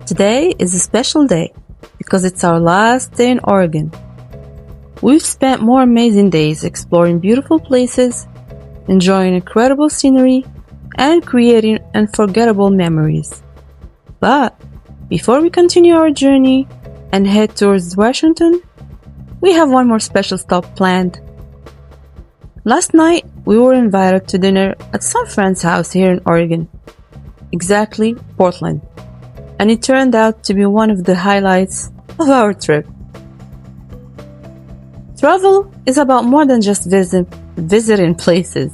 Today is a special day because it's our last day in Oregon. We've spent more amazing days exploring beautiful places, enjoying incredible scenery, and creating unforgettable memories. But before we continue our journey and head towards Washington, we have one more special stop planned. Last night, we were invited to dinner at some friend's house here in Oregon, exactly Portland, and it turned out to be one of the highlights of our trip. Travel is about more than just visiting places.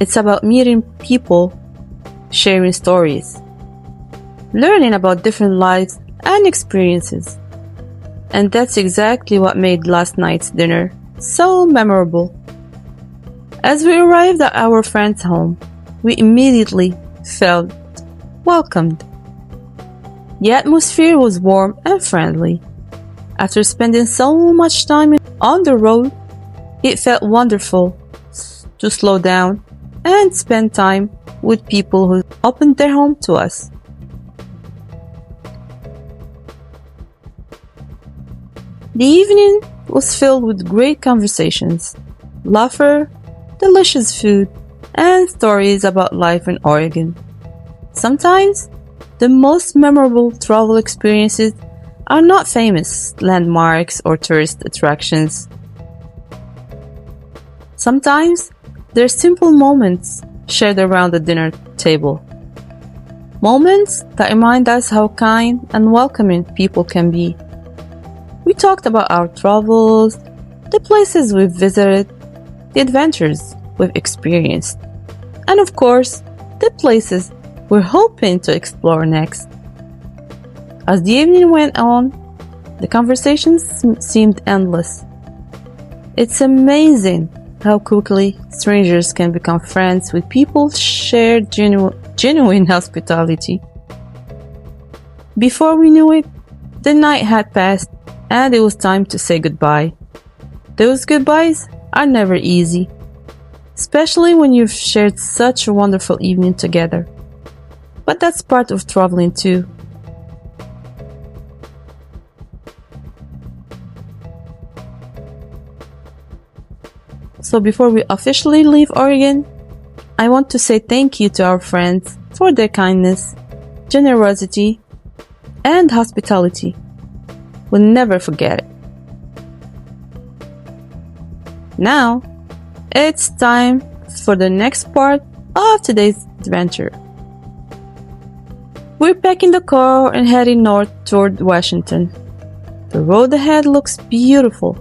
It's about meeting people, sharing stories, learning about different lives and experiences. And that's exactly what made last night's dinner so memorable. As we arrived at our friend's home, we immediately felt welcomed. The atmosphere was warm and friendly. After spending so much time on the road, it felt wonderful to slow down and spend time with people who opened their home to us. The evening was filled with great conversations, laughter, delicious food, and stories about life in Oregon. Sometimes, the most memorable travel experiences are not famous landmarks or tourist attractions. Sometimes, they're simple moments shared around the dinner table. Moments that remind us how kind and welcoming people can be. We talked about our travels, the places we've visited, the adventures we've experienced, and of course, the places we're hoping to explore next. As the evening went on, the conversations seemed endless. It's amazing how quickly strangers can become friends with people shared genuine hospitality. Before we knew it, the night had passed and it was time to say goodbye. Those goodbyes are never easy, especially when you've shared such a wonderful evening together. But that's part of traveling too. So before we officially leave Oregon, I want to say thank you to our friends for their kindness, generosity, and hospitality. We'll never forget it. Now, it's time for the next part of today's adventure. We're packing the car and heading north toward Washington. The road ahead looks beautiful.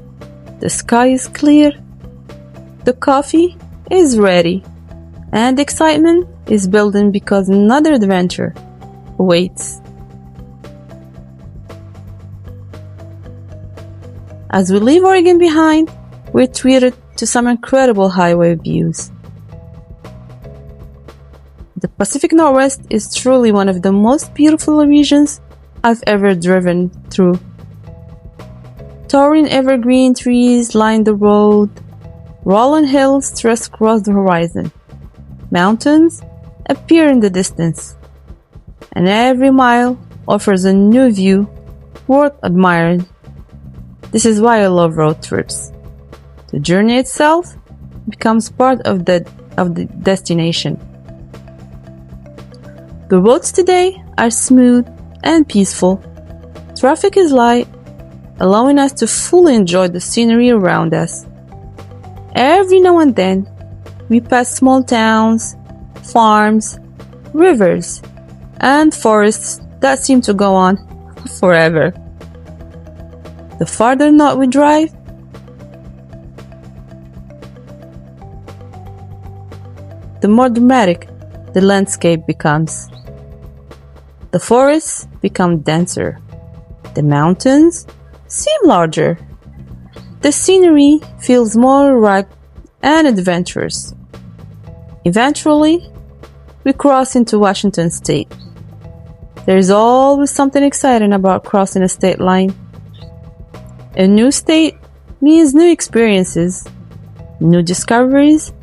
The sky is clear. The coffee is ready. And excitement is building because another adventure awaits. As we leave Oregon behind, we're treated to some incredible highway views. The Pacific Northwest is truly one of the most beautiful regions I've ever driven through. Towering evergreen trees line the road, rolling hills stretch across the horizon, mountains appear in the distance, and every mile offers a new view worth admiring. This is why I love road trips. The journey itself becomes part of the destination. The roads today are smooth and peaceful. Traffic is light, allowing us to fully enjoy the scenery around us. Every now and then, we pass small towns, farms, rivers, and forests that seem to go on forever. The farther north we drive, the more dramatic the landscape becomes. The forests become denser. The mountains seem larger. The scenery feels more rugged and adventurous. Eventually, we cross into Washington state. There is always something exciting about crossing a state line. A new state means new experiences, new discoveries,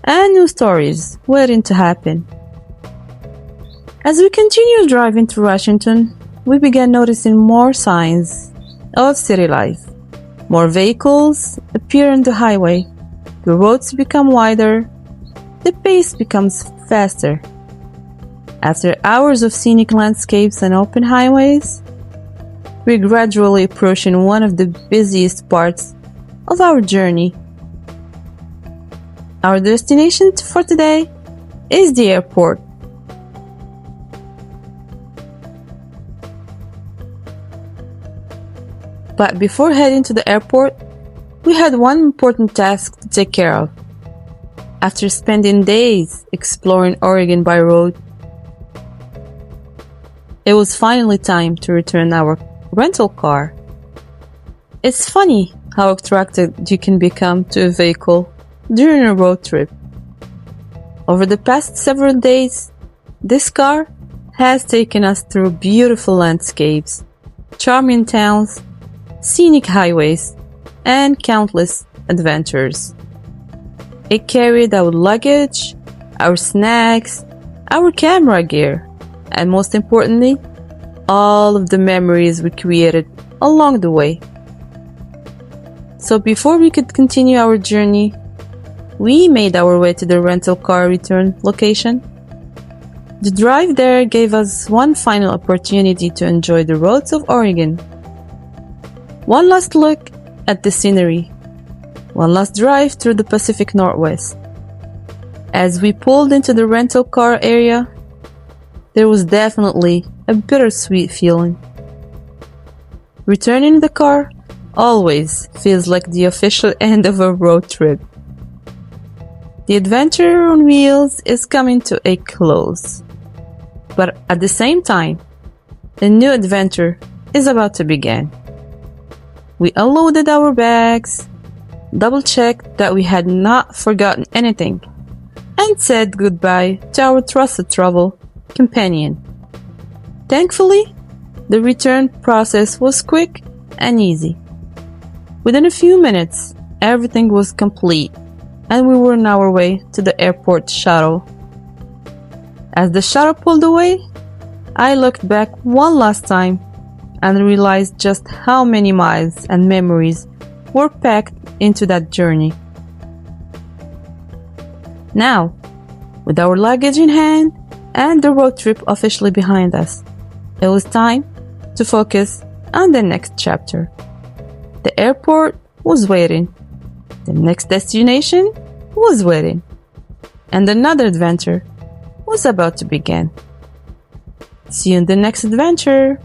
and new stories waiting to happen. As we continue driving through Washington, we began noticing more signs of city life. More vehicles appear on the highway. The roads become wider. The pace becomes faster. After hours of scenic landscapes and open highways, we're gradually approaching one of the busiest parts of our journey. Our destination for today is the airport. But before heading to the airport, we had one important task to take care of. After spending days exploring Oregon by road, it was finally time to return our rental car. It's funny how attracted you can become to a vehicle during a road trip. Over the past several days, this car has taken us through beautiful landscapes, charming towns, scenic highways, and countless adventures. It carried our luggage, our snacks, our camera gear, and most importantly, all of the memories we created along the way. So before we could continue our journey, we made our way to the rental car return location. The drive there gave us one final opportunity to enjoy the roads of Oregon. One last look at the scenery. One last drive through the Pacific Northwest. As we pulled into the rental car area, there was definitely a bittersweet feeling. Returning the car always feels like the official end of a road trip. The adventure on wheels is coming to a close. But at the same time, a new adventure is about to begin. We unloaded our bags, double-checked that we had not forgotten anything, and said goodbye to our trusted travel companion. Thankfully, the return process was quick and easy. Within a few minutes, everything was complete, and we were on our way to the airport shuttle. As the shuttle pulled away, I looked back one last time and realized just how many miles and memories were packed into that journey. Now, with our luggage in hand and the road trip officially behind us, it was time to focus on the next chapter. The airport was waiting. The next destination was waiting. And another adventure was about to begin. See you in the next adventure.